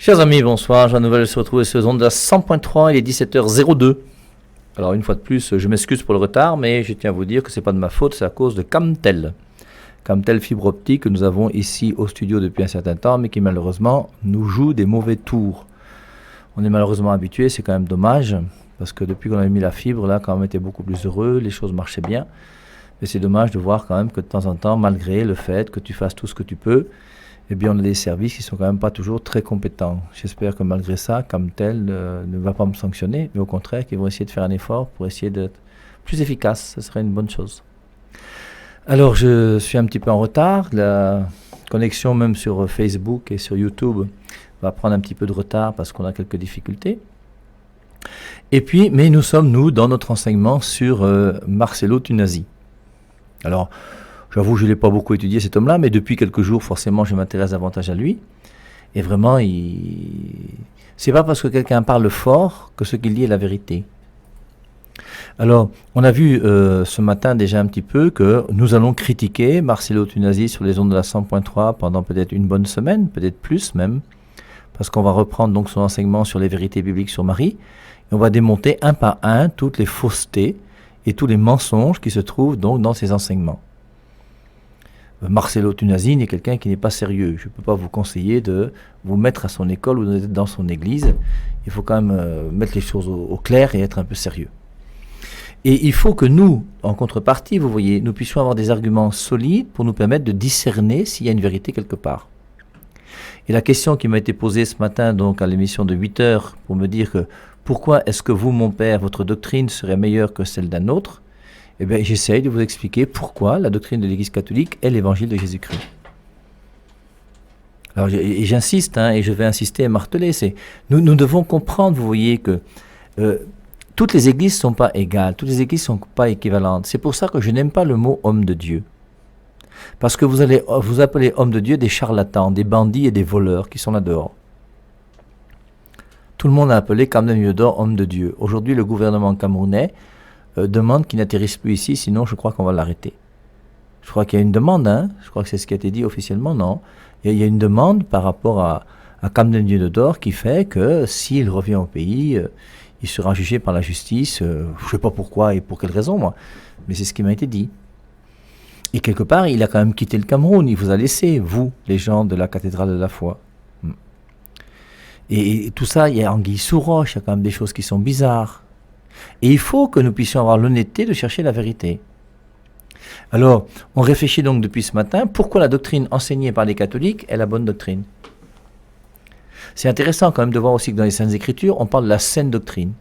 Chers amis, bonsoir. Jean Nouvel se retrouve sur les ondes de la 100.3, il est 17h02. Alors une fois de plus, je m'excuse pour le retard, mais je tiens à vous dire que ce n'est pas de ma faute, c'est à cause de Camtel. Camtel fibre optique que nous avons ici au studio depuis un certain temps, mais qui malheureusement nous joue des mauvais tours. On est malheureusement habitué, c'est quand même dommage, parce que depuis qu'on avait mis la fibre, là, quand même, on était beaucoup plus heureux, les choses marchaient bien. Mais c'est dommage de voir quand même que de temps en temps, malgré le fait que tu fasses tout ce que tu peux, eh bien, on a des services qui ne sont quand même pas toujours très compétents. J'espère que malgré ça, Camtel ne va pas me sanctionner, mais au contraire, qu'ils vont essayer de faire un effort pour essayer d'être plus efficace. Ce serait une bonne chose. Alors, je suis un petit peu en retard. La connexion, même sur Facebook et sur YouTube, va prendre un petit peu de retard parce qu'on a quelques difficultés. Et puis, mais nous sommes, nous, dans notre enseignement sur Marcello Tunasi. Alors, j'avoue, je ne l'ai pas beaucoup étudié, cet homme-là, mais depuis quelques jours, forcément, je m'intéresse davantage à lui. Et vraiment, c'est pas parce que quelqu'un parle fort que ce qu'il dit est la vérité. Alors, on a vu ce matin déjà un petit peu que nous allons critiquer Marcello Tunasi sur les ondes de la 100.3 pendant peut-être une bonne semaine, peut-être plus même, parce qu'on va reprendre donc son enseignement sur les vérités bibliques sur Marie, et on va démonter un par un toutes les faussetés et tous les mensonges qui se trouvent donc dans ces enseignements. Marcello Tunasi est quelqu'un qui n'est pas sérieux. Je ne peux pas vous conseiller de vous mettre à son école ou d'être dans son église. Il faut quand même mettre les choses au clair et être un peu sérieux. Et il faut que nous, en contrepartie, vous voyez, nous puissions avoir des arguments solides pour nous permettre de discerner s'il y a une vérité quelque part. Et la question qui m'a été posée ce matin donc à l'émission de 8 heures pour me dire que pourquoi est-ce que vous, mon père, votre doctrine serait meilleure que celle d'un autre ? Eh bien, j'essaye de vous expliquer pourquoi la doctrine de l'Église catholique est l'évangile de Jésus-Christ. Alors, j'insiste, et je vais insister et marteler, nous devons comprendre, vous voyez, que toutes les églises ne sont pas égales, toutes les églises ne sont pas équivalentes. C'est pour ça que je n'aime pas le mot homme de Dieu. Parce que vous allez vous appeler homme de Dieu des charlatans, des bandits et des voleurs qui sont là dehors. Tout le monde a appelé Kamden Yodor homme de Dieu. Aujourd'hui, le gouvernement camerounais demande qu'il n'atterrisse plus ici, sinon je crois qu'on va l'arrêter. Je crois qu'il y a une demande, je crois que c'est ce qui a été dit officiellement, non. Il y a une demande par rapport à Kamden Yodor qui fait que s'il revient au pays, il sera jugé par la justice, je ne sais pas pourquoi et pour quelle raison, moi, mais c'est ce qui m'a été dit. Et quelque part, il a quand même quitté le Cameroun, il vous a laissé, vous, les gens de la cathédrale de la foi. Et tout ça, il y a anguille sous roche, il y a quand même des choses qui sont bizarres. Et il faut que nous puissions avoir l'honnêteté de chercher la vérité. Alors, on réfléchit donc depuis ce matin, pourquoi la doctrine enseignée par les catholiques est la bonne doctrine. C'est intéressant quand même de voir aussi que dans les Saintes Écritures, on parle de la saine doctrine.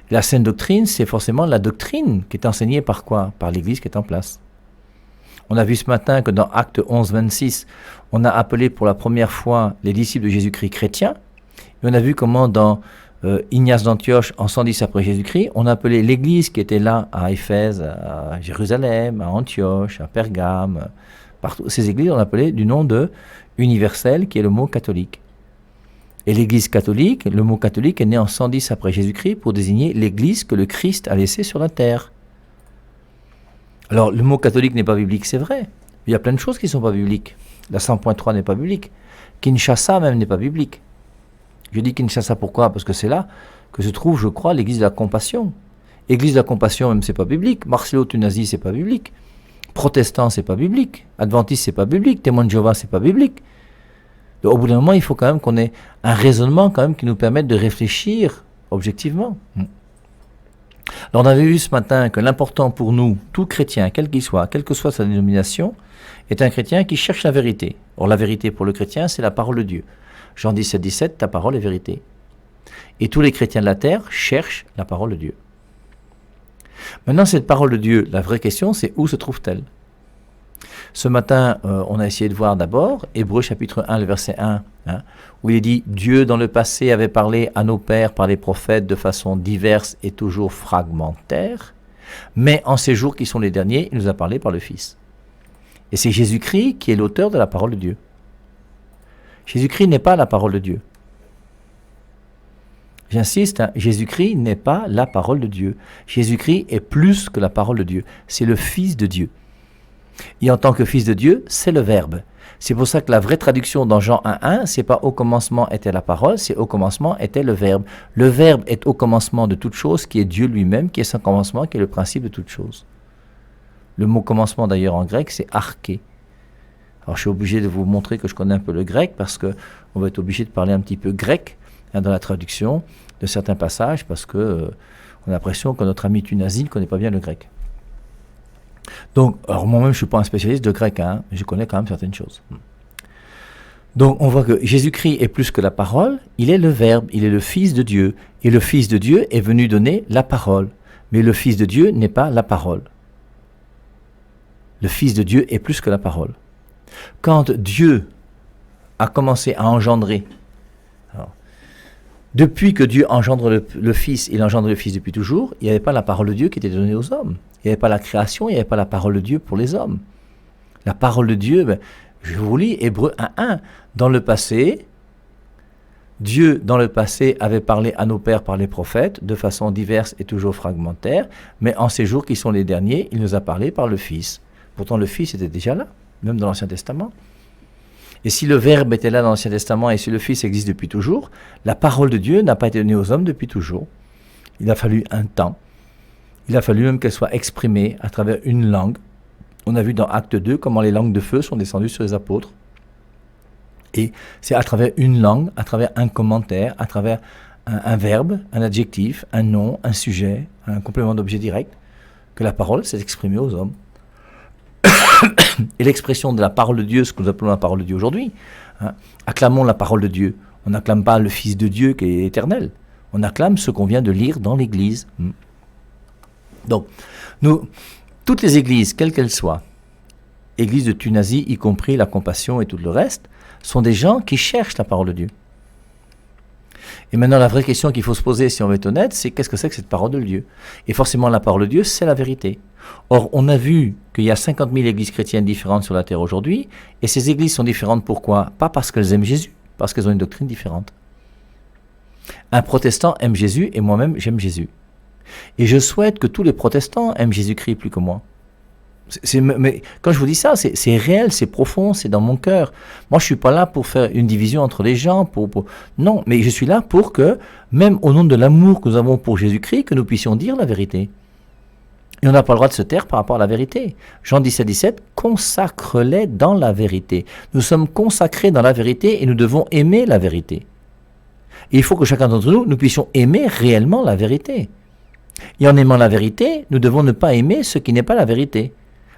La saine doctrine, c'est forcément la doctrine qui est enseignée par quoi ? Par l'Église qui est en place. On a vu ce matin que dans Acte 11, 26, on a appelé pour la première fois les disciples de Jésus-Christ chrétiens. Et on a vu comment dans Ignace d'Antioche, en 110 après Jésus-Christ, on a appelé l'église qui était là à Éphèse, à Jérusalem, à Antioche, à Pergame, partout. Ces églises, on appelait du nom de universel, qui est le mot catholique. Et l'église catholique, le mot catholique est né en 110 après Jésus-Christ pour désigner l'église que le Christ a laissée sur la terre. Alors, le mot catholique n'est pas biblique, c'est vrai. Il y a plein de choses qui ne sont pas bibliques. La 100.3 n'est pas biblique. Kinshasa même n'est pas biblique. Je dis Kinshasa pourquoi ? Parce que c'est là que se trouve, je crois, l'église de la compassion. Église de la compassion, même, c'est pas biblique. Marcello Tunasi, c'est pas biblique. Protestant, c'est pas biblique. Adventiste, c'est pas biblique. Témoin de Jéhovah, c'est pas biblique. Donc, au bout d'un moment, il faut quand même qu'on ait un raisonnement quand même qui nous permette de réfléchir objectivement. Alors, on avait vu ce matin que l'important pour nous, tout chrétien, quel qu'il soit, quelle que soit sa dénomination, est un chrétien qui cherche la vérité. Or, la vérité pour le chrétien, c'est la parole de Dieu. Jean 17, 17, ta parole est vérité. Et tous les chrétiens de la terre cherchent la parole de Dieu. Maintenant, cette parole de Dieu, la vraie question, c'est où se trouve-t-elle ? Ce matin, on a essayé de voir d'abord Hébreux chapitre 1, le verset 1, où il est dit « Dieu, dans le passé, avait parlé à nos pères par les prophètes de façon diverse et toujours fragmentaire, mais en ces jours qui sont les derniers, il nous a parlé par le Fils. » Et c'est Jésus-Christ qui est l'auteur de la parole de Dieu. Jésus-Christ n'est pas la parole de Dieu. J'insiste, Jésus-Christ n'est pas la parole de Dieu. Jésus-Christ est plus que la parole de Dieu. C'est le Fils de Dieu. Et en tant que Fils de Dieu, c'est le Verbe. C'est pour ça que la vraie traduction dans Jean 1.1, c'est pas au commencement était la parole, c'est au commencement était le Verbe. Le Verbe est au commencement de toute chose, qui est Dieu lui-même, qui est son commencement, qui est le principe de toute chose. Le mot commencement d'ailleurs en grec, c'est arché. Alors je suis obligé de vous montrer que je connais un peu le grec, parce qu'on va être obligé de parler un petit peu grec dans la traduction de certains passages, parce que on a l'impression que notre ami Tunazi ne connaît pas bien le grec. Donc, alors moi-même, je ne suis pas un spécialiste de grec, hein, mais je connais quand même certaines choses. Donc, on voit que Jésus-Christ est plus que la parole, il est le Verbe, il est le Fils de Dieu. Et le Fils de Dieu est venu donner la parole. Mais le Fils de Dieu n'est pas la parole. Le Fils de Dieu est plus que la parole. Quand Dieu a commencé à engendrer, alors, depuis que Dieu engendre le Fils, il engendre le Fils depuis toujours, il n'y avait pas la parole de Dieu qui était donnée aux hommes. Il n'y avait pas la création, il n'y avait pas la parole de Dieu pour les hommes. La parole de Dieu, je vous lis Hébreux 1.1. Dans le passé, Dieu, dans le passé, avait parlé à nos pères par les prophètes, de façon diverse et toujours fragmentaire, mais en ces jours qui sont les derniers, il nous a parlé par le Fils. Pourtant, le Fils était déjà là, même dans l'Ancien Testament. Et si le Verbe était là dans l'Ancien Testament et si le Fils existe depuis toujours, la parole de Dieu n'a pas été donnée aux hommes depuis toujours. Il a fallu un temps. Il a fallu même qu'elle soit exprimée à travers une langue. On a vu dans Acte 2 comment les langues de feu sont descendues sur les apôtres. Et c'est à travers une langue, à travers un commentaire, à travers un verbe, un adjectif, un nom, un sujet, un complément d'objet direct, que la parole s'est exprimée aux hommes. Et l'expression de la parole de Dieu, ce que nous appelons la parole de Dieu aujourd'hui, hein, acclamons la parole de Dieu. On n'acclame pas le Fils de Dieu qui est éternel. On acclame ce qu'on vient de lire dans l'Église. Donc, toutes les églises, quelles qu'elles soient, églises de Tunazi, y compris la Compassion et tout le reste, sont des gens qui cherchent la parole de Dieu. Et maintenant, la vraie question qu'il faut se poser, si on veut être honnête, c'est qu'est-ce que c'est que cette parole de Dieu? Et forcément, la parole de Dieu, c'est la vérité. Or, on a vu qu'il y a 50 000 églises chrétiennes différentes sur la terre aujourd'hui, et ces églises sont différentes pourquoi? Pas parce qu'elles aiment Jésus, parce qu'elles ont une doctrine différente. Un protestant aime Jésus, et moi-même, j'aime Jésus. Et je souhaite que tous les protestants aiment Jésus-Christ plus que moi. Mais quand je vous dis ça, c'est réel, c'est profond, c'est dans mon cœur. Moi, je ne suis pas là pour faire une division entre les gens. Non, mais je suis là pour que, même au nom de l'amour que nous avons pour Jésus-Christ, que nous puissions dire la vérité. Et on n'a pas le droit de se taire par rapport à la vérité. Jean 17, consacre-les dans la vérité. Nous sommes consacrés dans la vérité et nous devons aimer la vérité. Et il faut que chacun d'entre nous, nous puissions aimer réellement la vérité. Et en aimant la vérité, nous devons ne pas aimer ce qui n'est pas la vérité.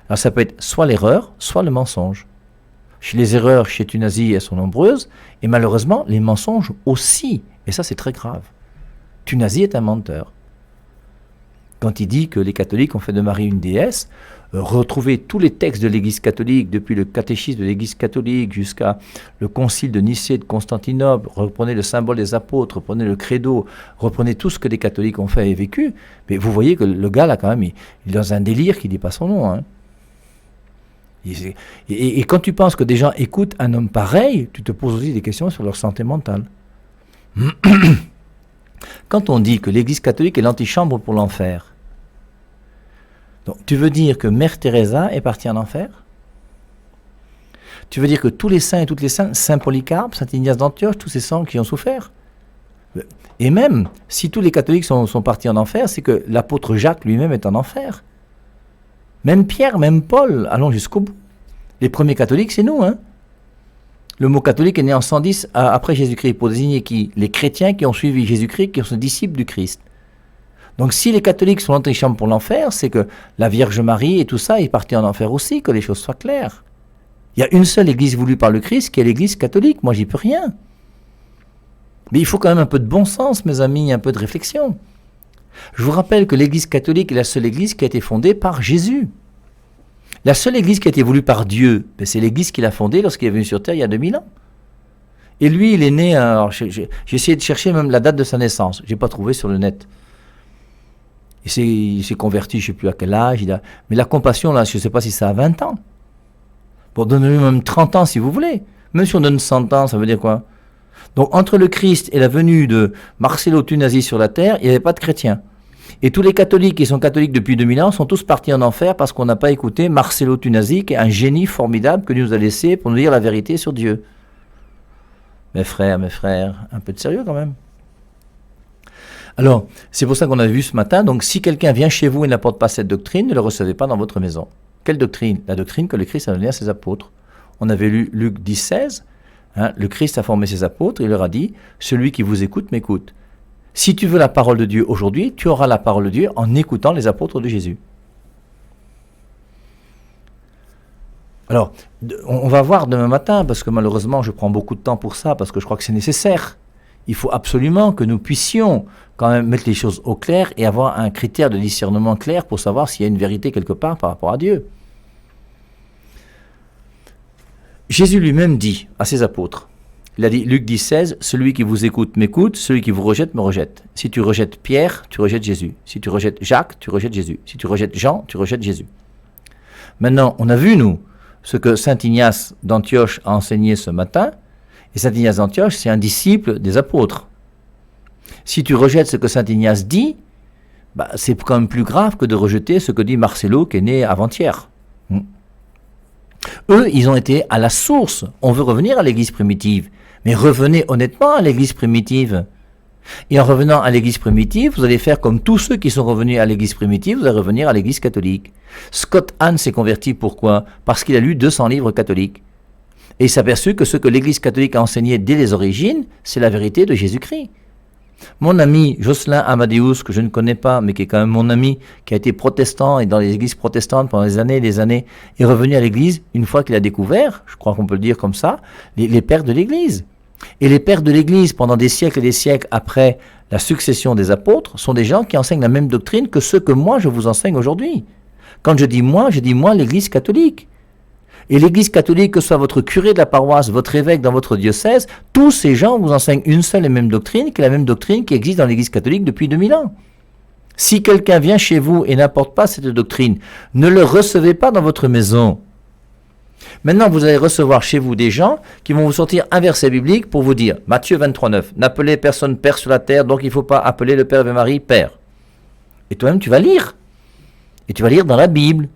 Alors ça peut être soit l'erreur, soit le mensonge. Les erreurs chez Tunazi, elles sont nombreuses, et malheureusement, les mensonges aussi. Et ça, c'est très grave. Tunazi est un menteur. Quand il dit que les catholiques ont fait de Marie une déesse, retrouvez tous les textes de l'Église catholique, depuis le catéchisme de l'Église catholique jusqu'à le concile de Nicée de Constantinople, reprenez le symbole des apôtres, reprenez le credo, reprenez tout ce que les catholiques ont fait et vécu, mais vous voyez que le gars là quand même, il est dans un délire qui ne dit pas son nom. Hein. Et quand tu penses que des gens écoutent un homme pareil, tu te poses aussi des questions sur leur santé mentale. Quand on dit que l'Église catholique est l'antichambre pour l'enfer, donc, tu veux dire que Mère Teresa est partie en enfer? Tu veux dire que tous les saints et toutes les saintes, Saint Polycarpe, Saint Ignace d'Antioche, tous ces saints qui ont souffert? Et même, si tous les catholiques sont partis en enfer, c'est que l'apôtre Jacques lui-même est en enfer. Même Pierre, même Paul, allons jusqu'au bout. Les premiers catholiques, c'est nous. Hein. Le mot catholique est né en 110 après Jésus-Christ, pour désigner qui? Les chrétiens qui ont suivi Jésus-Christ, qui sont disciples du Christ. Donc si les catholiques sont l'antichambre pour l'enfer, c'est que la Vierge Marie et tout ça est parti en enfer aussi, que les choses soient claires. Il y a une seule église voulue par le Christ, qui est l'église catholique. Moi, j'y peux rien. Mais il faut quand même un peu de bon sens, mes amis, un peu de réflexion. Je vous rappelle que l'église catholique est la seule église qui a été fondée par Jésus. La seule église qui a été voulue par Dieu, c'est l'église qu'il a fondée lorsqu'il est venu sur terre il y a 2000 ans. Et lui, il est né, alors j'ai essayé de chercher même la date de sa naissance, je n'ai pas trouvé sur le net. Il s'est converti, je ne sais plus à quel âge, mais la compassion, là, je ne sais pas si ça a 20 ans. Bon, donnez-lui même 30 ans si vous voulez. Même si on donne 100 ans, ça veut dire quoi? Donc, entre le Christ et la venue de Marcello Tunazi sur la terre, il n'y avait pas de chrétiens. Et tous les catholiques qui sont catholiques depuis 2000 ans sont tous partis en enfer parce qu'on n'a pas écouté Marcello Tunasi, qui est un génie formidable que Dieu nous a laissé pour nous dire la vérité sur Dieu. Mes frères, un peu de sérieux quand même. Alors, c'est pour ça qu'on a vu ce matin, donc si quelqu'un vient chez vous et n'apporte pas cette doctrine, ne le recevez pas dans votre maison. Quelle doctrine? La doctrine que le Christ a donnée à ses apôtres. On avait lu Luc 10, 16, le Christ a formé ses apôtres, il leur a dit, celui qui vous écoute m'écoute. Si tu veux la parole de Dieu aujourd'hui, tu auras la parole de Dieu en écoutant les apôtres de Jésus. Alors, on va voir demain matin, parce que malheureusement, je prends beaucoup de temps pour ça, parce que je crois que c'est nécessaire. Il faut absolument que nous puissions quand même mettre les choses au clair et avoir un critère de discernement clair pour savoir s'il y a une vérité quelque part par rapport à Dieu. Jésus lui-même dit à ses apôtres, il a dit, Luc 10, 16, celui qui vous écoute m'écoute, celui qui vous rejette me rejette. Si tu rejettes Pierre, tu rejettes Jésus. Si tu rejettes Jacques, tu rejettes Jésus. Si tu rejettes Jean, tu rejettes Jésus. Maintenant, on a vu, nous, ce que saint Ignace d'Antioche a enseigné ce matin. Et saint Ignace d'Antioche, c'est un disciple des apôtres. Si tu rejettes ce que saint Ignace dit, c'est quand même plus grave que de rejeter ce que dit Marcello, qui est né avant-hier. Eux, ils ont été à la source. On veut revenir à l'église primitive. Mais revenez honnêtement à l'église primitive. Et en revenant à l'église primitive, vous allez faire comme tous ceux qui sont revenus à l'église primitive, vous allez revenir à l'église catholique. Scott Hahn s'est converti pourquoi? Parce qu'il a lu 200 livres catholiques. Et il s'est aperçu que ce que l'église catholique a enseigné dès les origines, c'est la vérité de Jésus-Christ. Mon ami Jocelyn Amadeus, que je ne connais pas, mais qui est quand même mon ami, qui a été protestant et dans les églises protestantes pendant des années et des années, est revenu à l'église une fois qu'il a découvert, je crois qu'on peut le dire comme ça, les pères de l'église. Et les pères de l'église, pendant des siècles et des siècles après la succession des apôtres, sont des gens qui enseignent la même doctrine que ceux que moi je vous enseigne aujourd'hui. Quand je dis moi l'église catholique. Et l'église catholique, que ce soit votre curé de la paroisse, votre évêque dans votre diocèse, tous ces gens vous enseignent une seule et même doctrine, qui est la même doctrine qui existe dans l'église catholique depuis 2000 ans. Si quelqu'un vient chez vous et n'apporte pas cette doctrine, ne le recevez pas dans votre maison. Maintenant, vous allez recevoir chez vous des gens qui vont vous sortir un verset biblique pour vous dire, Matthieu 23, 9, n'appelez personne Père sur la terre, donc il ne faut pas appeler le Père et Marie Père. Et toi-même, tu vas lire. Et tu vas lire dans la Bible.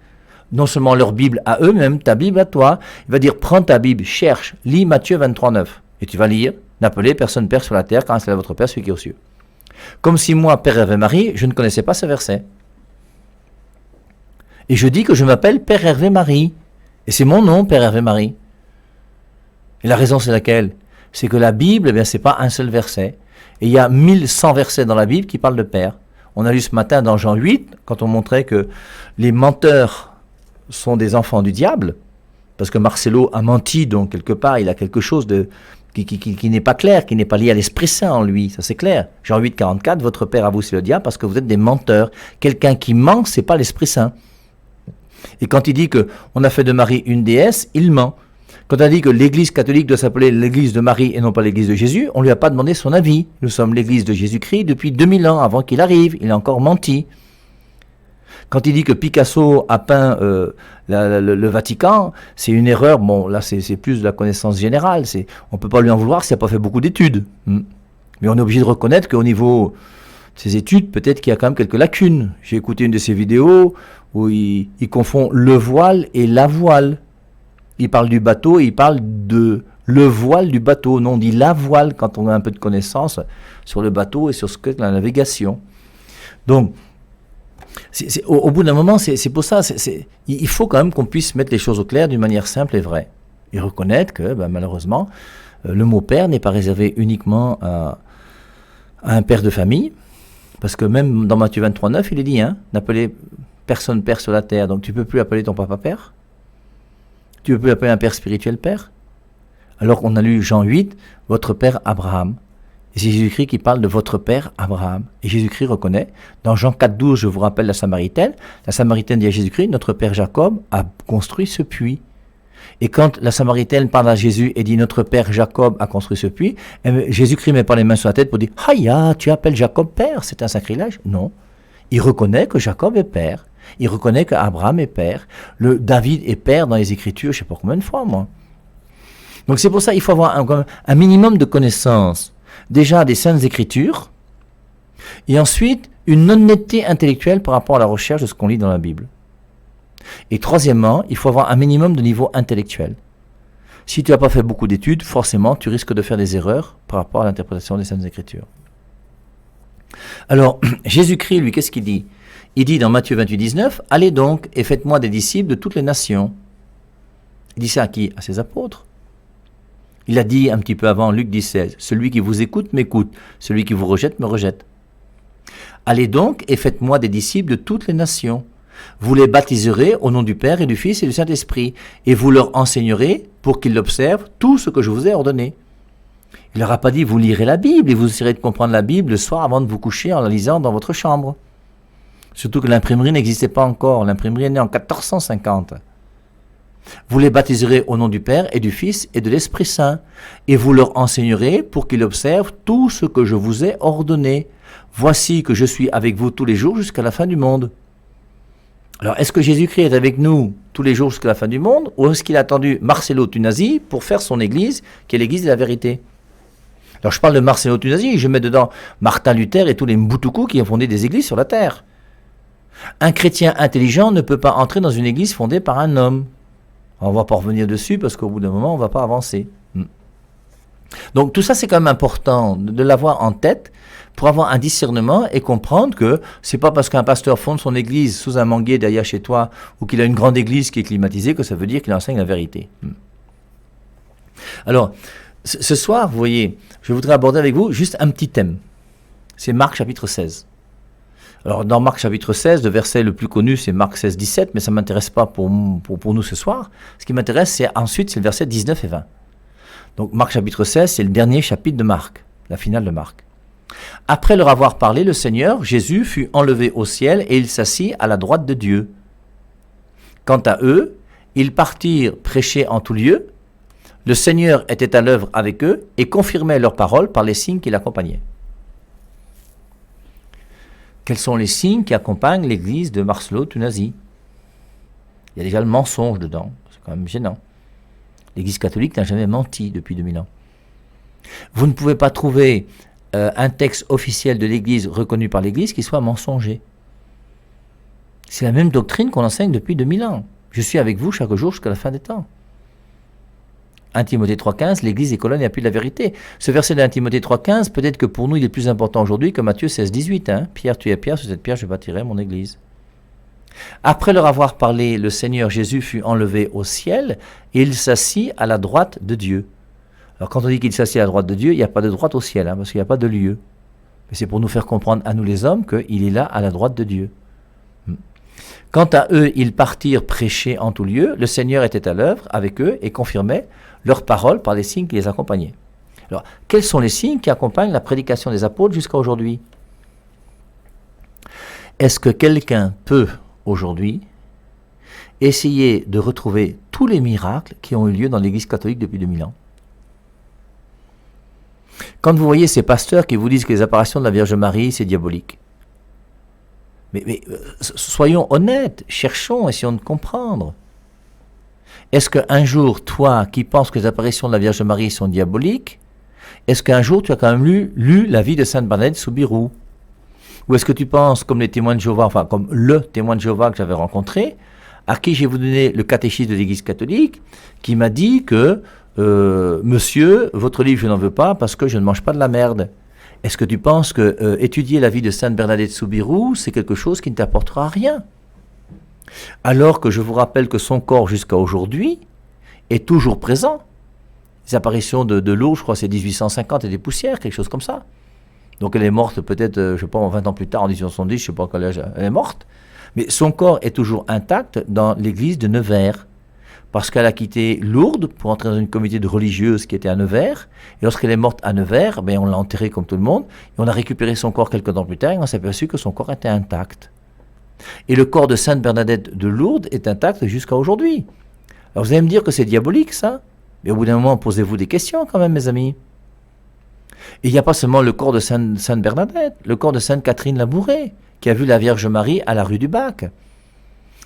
Non seulement leur Bible à eux, même ta Bible à toi. Il va dire, prends ta Bible, cherche, lis Matthieu 23, 9. Et tu vas lire, n'appelez personne Père sur la terre, car c'est votre Père, celui qui est aux cieux. Comme si moi, Père Hervé Marie, je ne connaissais pas ce verset. Et je dis que je m'appelle Père Hervé Marie. Et c'est mon nom, Père Hervé Marie. Et la raison, c'est laquelle? C'est que la Bible, eh bien, c'est pas un seul verset. Et il y a 1100 versets dans la Bible qui parlent de Père. On a lu ce matin dans Jean 8, quand on montrait que les menteurs sont des enfants du diable, parce que Marcello a menti, donc quelque part, il a quelque chose qui n'est pas clair, qui n'est pas lié à l'Esprit Saint en lui, ça c'est clair. Jean 8, 44, votre père à vous c'est le diable, parce que vous êtes des menteurs. Quelqu'un qui ment, c'est pas l'Esprit Saint. Et quand il dit qu'on a fait de Marie une déesse, il ment. Quand on dit que l'église catholique doit s'appeler l'église de Marie et non pas l'église de Jésus, on ne lui a pas demandé son avis. Nous sommes l'église de Jésus-Christ depuis 2000 ans avant qu'il arrive, il a encore menti. Quand il dit que Picasso a peint le Vatican, c'est une erreur. Bon, là, c'est plus de la connaissance générale. On ne peut pas lui en vouloir s'il n'a pas fait beaucoup d'études. Mais on est obligé de reconnaître qu'au niveau de ses études, peut-être qu'il y a quand même quelques lacunes. J'ai écouté une de ses vidéos où il confond le voile et la voile. Il parle du bateau et il parle de le voile du bateau. Non, on dit la voile quand on a un peu de connaissance sur le bateau et sur ce qu'est la navigation. Donc, au bout d'un moment, c'est pour ça, il faut quand même qu'on puisse mettre les choses au clair d'une manière simple et vraie. Et reconnaître que, malheureusement, le mot père n'est pas réservé uniquement à un père de famille, parce que même dans Matthieu 23, 9, il est dit, n'appelez personne père sur la terre, donc tu ne peux plus appeler ton papa père, tu ne peux plus appeler un père spirituel père, alors qu'on a lu Jean 8, votre père Abraham. Et c'est Jésus-Christ qui parle de votre père Abraham. Et Jésus-Christ reconnaît, dans Jean 4, 12, je vous rappelle la Samaritaine dit à Jésus-Christ, notre père Jacob a construit ce puits. Et quand la Samaritaine parle à Jésus et dit, notre père Jacob a construit ce puits, Jésus-Christ ne met pas les mains sur la tête pour dire, Haïa, tu appelles Jacob père, c'est un sacrilège. Non. Il reconnaît que Jacob est père. Il reconnaît qu'Abraham est père. David est père dans les Écritures, je ne sais pas combien de fois, moi. Donc c'est pour ça qu'il faut avoir un minimum de connaissances. Déjà des Saintes Écritures, et ensuite une honnêteté intellectuelle par rapport à la recherche de ce qu'on lit dans la Bible. Et troisièmement, il faut avoir un minimum de niveau intellectuel. Si tu n'as pas fait beaucoup d'études, forcément, tu risques de faire des erreurs par rapport à l'interprétation des Saintes Écritures. Alors, Jésus-Christ, lui, qu'est-ce qu'il dit? Il dit dans Matthieu 28, 19, « Allez donc et faites-moi des disciples de toutes les nations. » Il dit ça à qui? À ses apôtres. Il a dit un petit peu avant, Luc 16, « Celui qui vous écoute m'écoute, celui qui vous rejette me rejette. » Allez donc et faites-moi des disciples de toutes les nations. Vous les baptiserez au nom du Père et du Fils et du Saint-Esprit, et vous leur enseignerez pour qu'ils observent tout ce que je vous ai ordonné. Il leur a pas dit, vous lirez la Bible et vous essayerez de comprendre la Bible le soir avant de vous coucher en la lisant dans votre chambre. Surtout que l'imprimerie n'existait pas encore, l'imprimerie est née en 1450. Vous les baptiserez au nom du Père et du Fils et de l'Esprit Saint, et vous leur enseignerez pour qu'ils observent tout ce que je vous ai ordonné. Voici que je suis avec vous tous les jours jusqu'à la fin du monde. Alors, est-ce que Jésus-Christ est avec nous tous les jours jusqu'à la fin du monde, ou est-ce qu'il a attendu Marcello Tunasi pour faire son église, qui est l'église de la vérité? Alors, je parle de Marcello Tunasi, je mets dedans Martin Luther et tous les Mbutuku qui ont fondé des églises sur la terre. Un chrétien intelligent ne peut pas entrer dans une église fondée par un homme. On ne va pas revenir dessus parce qu'au bout d'un moment, on ne va pas avancer. Donc, tout ça, c'est quand même important de l'avoir en tête pour avoir un discernement et comprendre que c'est pas parce qu'un pasteur fonde son église sous un manguier derrière chez toi ou qu'il a une grande église qui est climatisée que ça veut dire qu'il enseigne la vérité. Alors, ce soir, vous voyez, je voudrais aborder avec vous juste un petit thème. C'est Marc chapitre 16. Alors, dans Marc chapitre 16, le verset le plus connu, c'est Marc 16, 17, mais ça ne m'intéresse pas pour nous ce soir. Ce qui m'intéresse, c'est le verset 19 et 20. Donc, Marc chapitre 16, c'est le dernier chapitre de Marc, la finale de Marc. Après leur avoir parlé, le Seigneur, Jésus, fut enlevé au ciel et il s'assit à la droite de Dieu. Quant à eux, ils partirent prêcher en tout lieu. Le Seigneur était à l'œuvre avec eux et confirmait leurs paroles par les signes qui l'accompagnaient. Quels sont les signes qui accompagnent l'église de Marcello Tunasi? Il y a déjà le mensonge dedans, c'est quand même gênant. L'église catholique n'a jamais menti depuis 2000 ans. Vous ne pouvez pas trouver un texte officiel de l'Église reconnu par l'Église qui soit mensonger. C'est la même doctrine qu'on enseigne depuis 2000 ans. Je suis avec vous chaque jour jusqu'à la fin des temps. 1 Timothée 3,15, l'Église est colonne et appui de la vérité. Ce verset de 1 Timothée 3,15, peut-être que pour nous il est plus important aujourd'hui que Matthieu 16,18. Hein. Pierre, tu es Pierre, sur cette pierre je bâtirai mon Église. Après leur avoir parlé, le Seigneur Jésus fut enlevé au ciel et il s'assit à la droite de Dieu. Alors quand on dit qu'il s'assied à la droite de Dieu, il n'y a pas de droite au ciel, hein, parce qu'il n'y a pas de lieu. Mais c'est pour nous faire comprendre à nous les hommes qu'il est là à la droite de Dieu. Quant à eux, ils partirent prêcher en tout lieu. Le Seigneur était à l'œuvre avec eux et confirmait leurs paroles par les signes qui les accompagnaient. Alors, quels sont les signes qui accompagnent la prédication des apôtres jusqu'à aujourd'hui? Est-ce que quelqu'un peut, aujourd'hui, essayer de retrouver tous les miracles qui ont eu lieu dans l'Église catholique depuis 2000 ans? Quand vous voyez ces pasteurs qui vous disent que les apparitions de la Vierge Marie, c'est diabolique. Mais soyons honnêtes, cherchons, essayons de comprendre. Est-ce qu'un jour, toi qui penses que les apparitions de la Vierge Marie sont diaboliques, est-ce qu'un jour tu as quand même lu la vie de Sainte Bernadette Soubirous? Ou est-ce que tu penses, comme les témoins de Jéhovah, enfin comme le témoin de Jéhovah que j'avais rencontré, à qui j'ai vous donné le catéchisme de l'Église catholique, qui m'a dit que monsieur, votre livre je n'en veux pas parce que je ne mange pas de la merde. Est-ce que tu penses que étudier la vie de Sainte Bernadette Soubirous, c'est quelque chose qui ne t'apportera rien? Alors que je vous rappelle que son corps jusqu'à aujourd'hui est toujours présent. Les apparitions de l'eau, je crois c'est 1850 et des poussières, quelque chose comme ça. Donc elle est morte peut-être, je ne sais pas, 20 ans plus tard, en 1870, je ne sais pas quel âge elle est morte. Mais son corps est toujours intact dans l'église de Nevers. Parce qu'elle a quitté Lourdes pour entrer dans une communauté de religieuses qui était à Nevers. Et lorsqu'elle est morte à Nevers, on l'a enterrée comme tout le monde. Et on a récupéré son corps quelques temps plus tard et on s'est aperçu que son corps était intact. Et le corps de Sainte Bernadette de Lourdes est intact jusqu'à aujourd'hui. Alors vous allez me dire que c'est diabolique ça? Mais au bout d'un moment, posez-vous des questions quand même, mes amis. Et il n'y a pas seulement le corps de Sainte Bernadette, le corps de Sainte Catherine Labouré, qui a vu la Vierge Marie à la rue du Bac.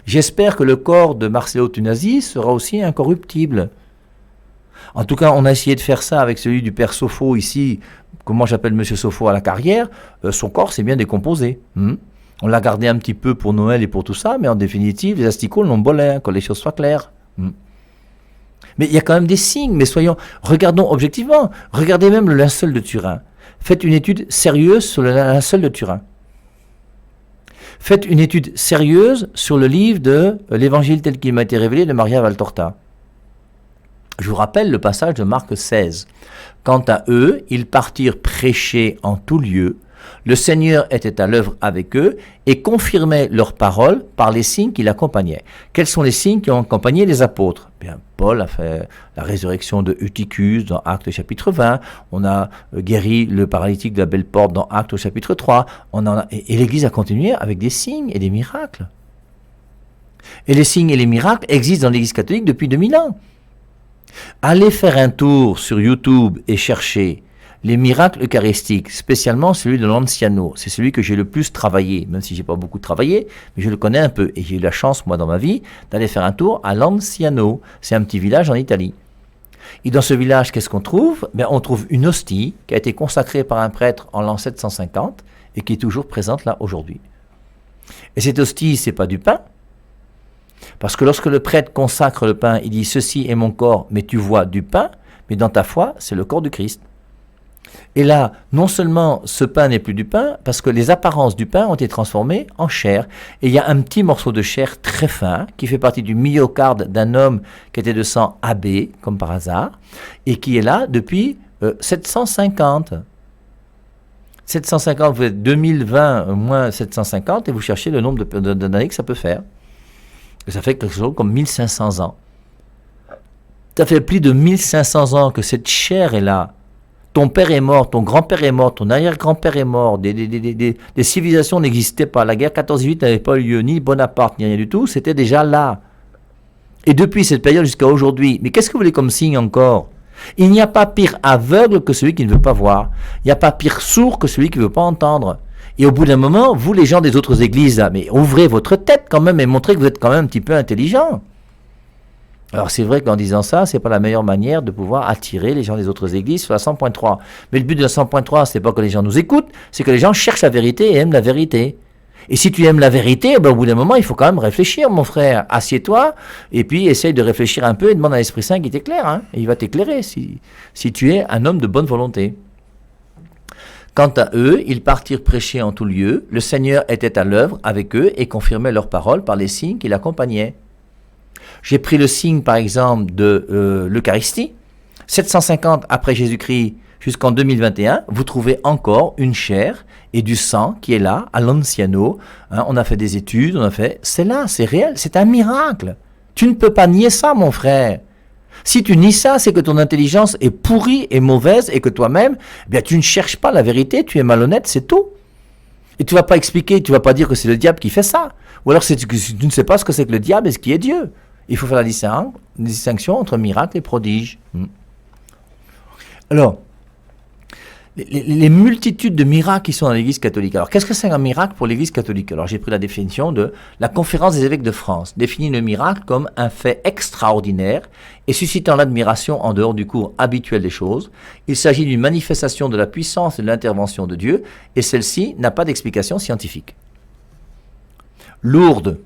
J'espère que le corps de Marcello Tunasi sera aussi incorruptible. En tout cas, on a essayé de faire ça avec celui du père Sopho ici, comment j'appelle Monsieur Sopho à la carrière, son corps s'est bien décomposé. On l'a gardé un petit peu pour Noël et pour tout ça, mais en définitive, les asticots l'ont bolé, hein, que les choses soient claires. Mais il y a quand même des signes, mais regardons objectivement, regardez même le linceul de Turin. Faites une étude sérieuse sur le linceul de Turin. Faites une étude sérieuse sur le livre de l'Évangile tel qu'il m'a été révélé de Maria Valtorta. Je vous rappelle le passage de Marc 16. Quant à eux, ils partirent prêcher en tout lieu. Le Seigneur était à l'œuvre avec eux et confirmait leurs paroles par les signes qui l'accompagnaient. Quels sont les signes qui ont accompagné les apôtres? Bien, Paul a fait la résurrection de Eutychus dans Actes chapitre 20. On a guéri le paralytique de la Belle Porte dans Actes chapitre 3. Et l'Église a continué avec des signes et des miracles. Et les signes et les miracles existent dans l'Église catholique depuis 2000 ans. Allez faire un tour sur YouTube et chercher les miracles eucharistiques, spécialement celui de l'Anciano. C'est celui que j'ai le plus travaillé, même si j'ai pas beaucoup travaillé, mais je le connais un peu. Et j'ai eu la chance, moi, dans ma vie, d'aller faire un tour à l'Anciano. C'est un petit village en Italie. Et dans ce village, qu'est-ce qu'on trouve? On trouve une hostie qui a été consacrée par un prêtre en l'an 750 et qui est toujours présente là aujourd'hui. Et cette hostie, c'est pas du pain. Parce que lorsque le prêtre consacre le pain, il dit « Ceci est mon corps, mais tu vois du pain, mais dans ta foi, c'est le corps du Christ. » Et là, non seulement ce pain n'est plus du pain, parce que les apparences du pain ont été transformées en chair. Et il y a un petit morceau de chair très fin, qui fait partie du myocarde d'un homme qui était de sang AB, comme par hasard, et qui est là depuis 750. 750, vous êtes 2020 moins 750, et vous cherchez le nombre d'années que ça peut faire. Et ça fait quelque chose comme 1500 ans. Ça fait plus de 1500 ans que cette chair est là. Ton père est mort, ton grand-père est mort, ton arrière-grand-père est mort, des civilisations n'existaient pas. La guerre 14-18 n'avait pas eu lieu, ni Bonaparte, ni rien du tout, c'était déjà là. Et depuis cette période jusqu'à aujourd'hui, mais qu'est-ce que vous voulez comme signe encore? Il n'y a pas pire aveugle que celui qui ne veut pas voir. Il n'y a pas pire sourd que celui qui ne veut pas entendre. Et au bout d'un moment, vous les gens des autres églises, là, mais ouvrez votre tête quand même et montrez que vous êtes quand même un petit peu intelligent. Alors c'est vrai qu'en disant ça, c'est pas la meilleure manière de pouvoir attirer les gens des autres églises sur la 100.3. Mais le but de la 100.3, c'est pas que les gens nous écoutent, c'est que les gens cherchent la vérité et aiment la vérité. Et si tu aimes la vérité, au bout d'un moment, il faut quand même réfléchir, mon frère. Assieds-toi, et puis essaye de réfléchir un peu et demande à l'Esprit Saint qui t'éclaire. Hein, et il va t'éclairer si tu es un homme de bonne volonté. Quant à eux, ils partirent prêcher en tout lieu. Le Seigneur était à l'œuvre avec eux et confirmait leurs paroles par les signes qui l'accompagnaient. J'ai pris le signe, par exemple, de l'Eucharistie. 750 après Jésus-Christ jusqu'en 2021, vous trouvez encore une chair et du sang qui est là, à l'Anciano. Hein, on a fait des études, c'est là, c'est réel, c'est un miracle. Tu ne peux pas nier ça, mon frère. Si tu nies ça, c'est que ton intelligence est pourrie et mauvaise et que toi-même, tu ne cherches pas la vérité, tu es malhonnête, c'est tout. Et tu ne vas pas expliquer, tu ne vas pas dire que c'est le diable qui fait ça. Ou alors tu ne sais pas ce que c'est que le diable et ce qui est Dieu. Il faut faire la distinction entre miracle et prodige. Alors, les multitudes de miracles qui sont dans l'Église catholique. Alors, qu'est-ce que c'est un miracle pour l'Église catholique? Alors, j'ai pris la définition de la Conférence des évêques de France. Définit le miracle comme un fait extraordinaire et suscitant l'admiration en dehors du cours habituel des choses. Il s'agit d'une manifestation de la puissance et de l'intervention de Dieu, et celle-ci n'a pas d'explication scientifique. Lourdes.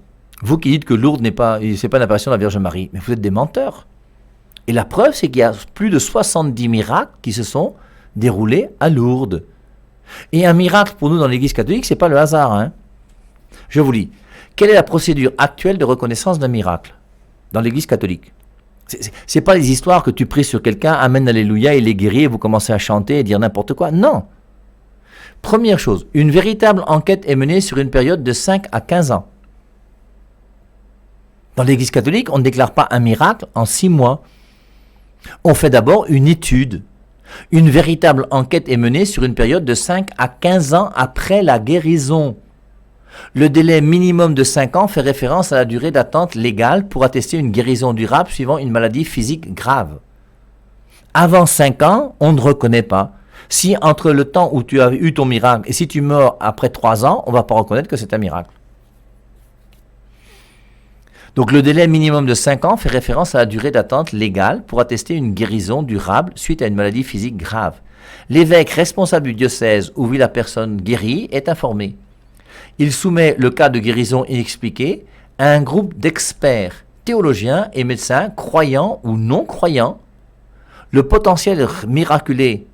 Vous qui dites que Lourdes c'est pas l'apparition de la Vierge Marie, mais vous êtes des menteurs. Et la preuve, c'est qu'il y a plus de 70 miracles qui se sont déroulés à Lourdes. Et un miracle pour nous dans l'Église catholique, c'est pas le hasard. Hein. Je vous lis. Quelle est la procédure actuelle de reconnaissance d'un miracle dans l'Église catholique? C'est pas les histoires que tu pries sur quelqu'un, amène l'alléluia, il est guéri, et vous commencez à chanter et dire n'importe quoi. Non. Première chose, une véritable enquête est menée sur une période de 5 à 15 ans. Dans l'Église catholique, on ne déclare pas un miracle en 6 mois. On fait d'abord une étude. Une véritable enquête est menée sur une période de 5 à 15 ans après la guérison. Le délai minimum de 5 ans fait référence à la durée d'attente légale pour attester une guérison durable suivant une maladie physique grave. Avant 5 ans, on ne reconnaît pas. Si entre le temps où tu as eu ton miracle et si tu meurs après 3 ans, on ne va pas reconnaître que c'est un miracle. Donc le délai minimum de 5 ans fait référence à la durée d'attente légale pour attester une guérison durable suite à une maladie physique grave. L'évêque responsable du diocèse où vit la personne guérie est informé. Il soumet le cas de guérison inexpliquée à un groupe d'experts, théologiens et médecins, croyants ou non croyants. Le potentiel miraculé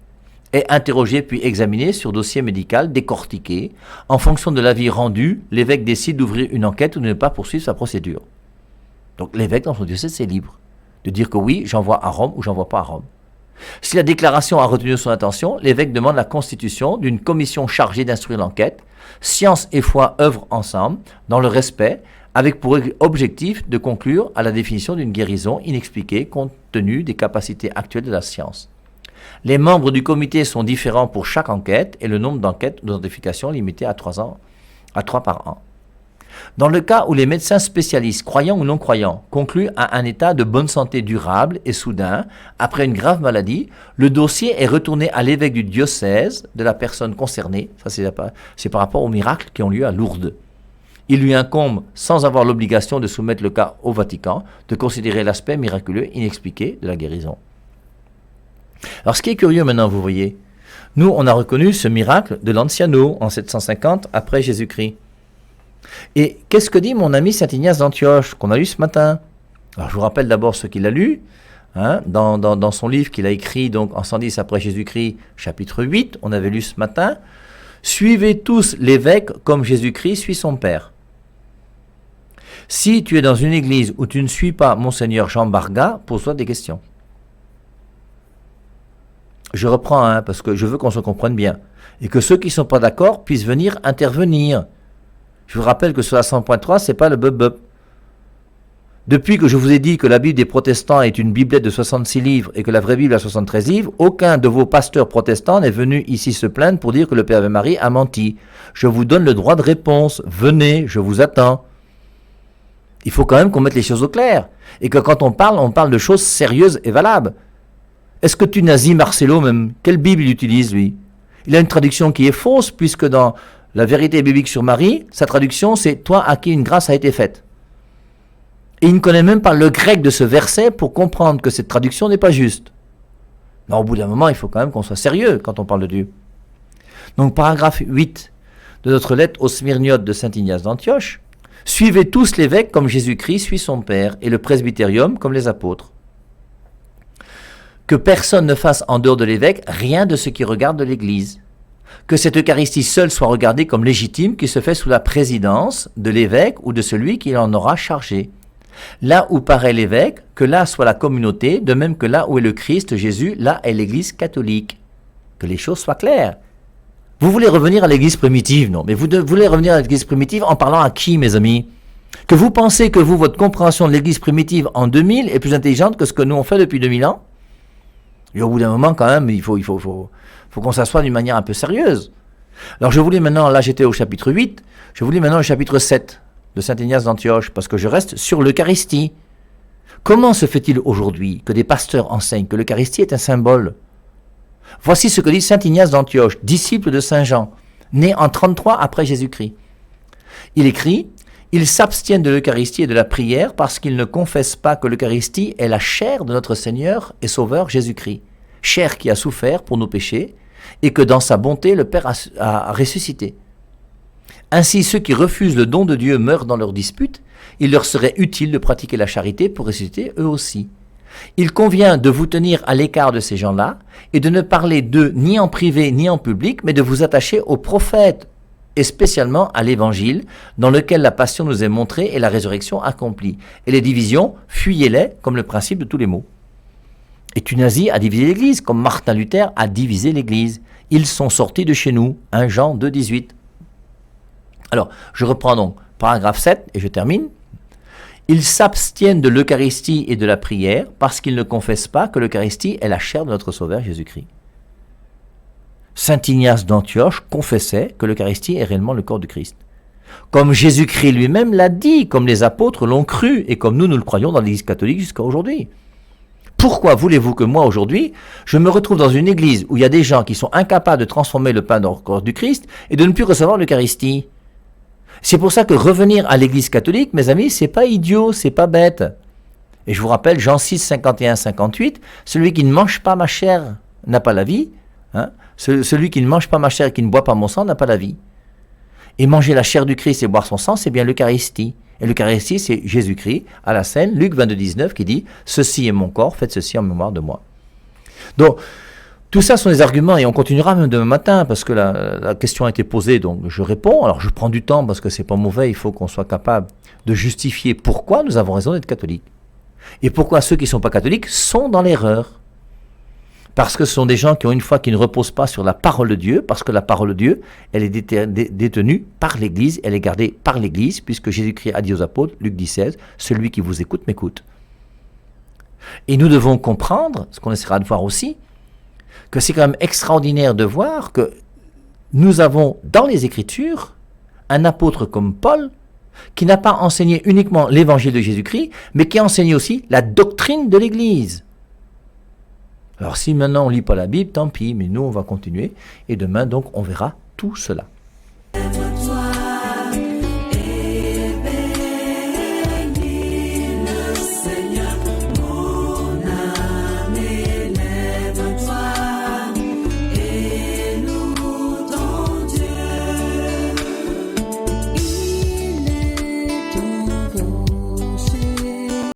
est interrogé puis examiné sur dossier médical décortiqué. En fonction de l'avis rendu, l'évêque décide d'ouvrir une enquête ou de ne pas poursuivre sa procédure. Donc l'évêque dans son diocèse, c'est libre de dire que oui, j'envoie à Rome ou j'envoie pas à Rome. Si la déclaration a retenu son attention, l'évêque demande la constitution d'une commission chargée d'instruire l'enquête. Science et foi œuvrent ensemble, dans le respect, avec pour objectif de conclure à la définition d'une guérison inexpliquée compte tenu des capacités actuelles de la science. Les membres du comité sont différents pour chaque enquête et le nombre d'enquêtes d'identification limité à 3 par an. Dans le cas où les médecins spécialistes, croyants ou non croyants, concluent à un état de bonne santé durable et soudain, après une grave maladie, le dossier est retourné à l'évêque du diocèse de la personne concernée. Ça, c'est par rapport aux miracles qui ont lieu à Lourdes. Il lui incombe, sans avoir l'obligation de soumettre le cas au Vatican, de considérer l'aspect miraculeux inexpliqué de la guérison. Alors, ce qui est curieux maintenant, vous voyez, nous, on a reconnu ce miracle de l'Anciano en 750 après Jésus-Christ. Et qu'est-ce que dit mon ami Saint Ignace d'Antioche, qu'on a lu ce matin? Alors, je vous rappelle d'abord ce qu'il a lu, dans son livre qu'il a écrit donc en 110 après Jésus-Christ, chapitre 8, on avait lu ce matin. Suivez tous l'évêque comme Jésus-Christ suit son Père. Si tu es dans une église où tu ne suis pas Monseigneur Jean Barga, pose-toi des questions. Je reprends, parce que je veux qu'on se comprenne bien. Et que ceux qui ne sont pas d'accord puissent venir intervenir. Je vous rappelle que sur la 100.3, ce n'est pas le bub-bub. Depuis que je vous ai dit que la Bible des protestants est une biblette de 66 livres et que la vraie Bible a 73 livres, aucun de vos pasteurs protestants n'est venu ici se plaindre pour dire que le Père Ave Marie a menti. Je vous donne le droit de réponse. Venez, je vous attends. Il faut quand même qu'on mette les choses au clair. Et que quand on parle de choses sérieuses et valables. Est-ce que Tunasi Marcello même, quelle Bible il utilise lui? Il a une traduction qui est fausse puisque dans la vérité biblique sur Marie, sa traduction c'est « toi à qui une grâce a été faite ». Et il ne connaît même pas le grec de ce verset pour comprendre que cette traduction n'est pas juste. Non, au bout d'un moment, il faut quand même qu'on soit sérieux quand on parle de Dieu. Donc, paragraphe 8 de notre lettre aux Smyrniotes de Saint Ignace d'Antioche. Suivez tous l'évêque comme Jésus-Christ suit son Père et le presbytérium comme les apôtres. Que personne ne fasse en dehors de l'évêque rien de ce qui regarde de l'Église. Que cette Eucharistie seule soit regardée comme légitime qui se fait sous la présidence de l'évêque ou de celui qui en aura chargé. Là où paraît l'évêque, que là soit la communauté, de même que là où est le Christ Jésus, là est l'Église catholique. Que les choses soient claires. Vous voulez revenir à l'Église primitive, non? Mais vous voulez revenir à l'Église primitive en parlant à qui, mes amis? Que vous pensez que votre compréhension de l'Église primitive en 2000 est plus intelligente que ce que nous on fait depuis 2000 ans? Et au bout d'un moment, quand même, il faut qu'on s'assoie d'une manière un peu sérieuse. Alors je vous lis maintenant, là j'étais au chapitre 8, je vous lis maintenant le chapitre 7 de Saint Ignace d'Antioche, parce que je reste sur l'Eucharistie. Comment se fait-il aujourd'hui que des pasteurs enseignent que l'Eucharistie est un symbole? Voici ce que dit Saint Ignace d'Antioche, disciple de Saint Jean, né en 33 après Jésus-Christ. Il écrit « Ils s'abstiennent de l'Eucharistie et de la prière parce qu'ils ne confessent pas que l'Eucharistie est la chair de notre Seigneur et Sauveur Jésus-Christ, chair qui a souffert pour nos péchés et que dans sa bonté le Père a ressuscité. Ainsi, ceux qui refusent le don de Dieu meurent dans leurs disputes, il leur serait utile de pratiquer la charité pour ressusciter eux aussi. Il convient de vous tenir à l'écart de ces gens-là et de ne parler d'eux ni en privé ni en public, mais de vous attacher aux prophètes et spécialement à l'évangile dans lequel la passion nous est montrée et la résurrection accomplie. Et les divisions, fuyez-les comme le principe de tous les maux. Et Tunasi a divisé l'Église, comme Martin Luther a divisé l'Église. Ils sont sortis de chez nous, 1 Jean 2, 18. Alors, je reprends donc paragraphe 7 et je termine. Ils s'abstiennent de l'Eucharistie et de la prière parce qu'ils ne confessent pas que l'Eucharistie est la chair de notre Sauveur Jésus-Christ. Saint Ignace d'Antioche confessait que l'Eucharistie est réellement le corps du Christ. Comme Jésus-Christ lui-même l'a dit, comme les apôtres l'ont cru et comme nous le croyons dans l'Église catholique jusqu'à aujourd'hui. Pourquoi voulez-vous que moi aujourd'hui, je me retrouve dans une église où il y a des gens qui sont incapables de transformer le pain dans le corps du Christ et de ne plus recevoir l'Eucharistie? C'est pour ça que revenir à l'Église catholique, mes amis, c'est pas idiot, c'est pas bête. Et je vous rappelle, Jean 6, 51, 58, celui qui ne mange pas ma chair n'a pas la vie. Hein. Celui qui ne mange pas ma chair et qui ne boit pas mon sang n'a pas la vie. Et manger la chair du Christ et boire son sang, c'est bien l'Eucharistie. Et l'Eucharistie, c'est Jésus-Christ à la scène, Luc 22, 19, qui dit « Ceci est mon corps, faites ceci en mémoire de moi ». Donc, tout ça sont des arguments, et on continuera même demain matin, parce que la question a été posée, donc je réponds. Alors, je prends du temps, parce que c'est pas mauvais, il faut qu'on soit capable de justifier pourquoi nous avons raison d'être catholiques. Et pourquoi ceux qui ne sont pas catholiques sont dans l'erreur. Parce que ce sont des gens qui ont une foi qui ne repose pas sur la parole de Dieu, parce que la parole de Dieu, elle est détenue par l'Église, elle est gardée par l'Église, puisque Jésus-Christ a dit aux apôtres, Luc 10, 16, « Celui qui vous écoute m'écoute ». Et nous devons comprendre, ce qu'on essaiera de voir aussi, que c'est quand même extraordinaire de voir que nous avons dans les Écritures un apôtre comme Paul, qui n'a pas enseigné uniquement l'évangile de Jésus-Christ, mais qui a enseigné aussi la doctrine de l'Église. Alors si maintenant on ne lit pas la Bible, tant pis, mais nous on va continuer, et demain donc on verra tout cela.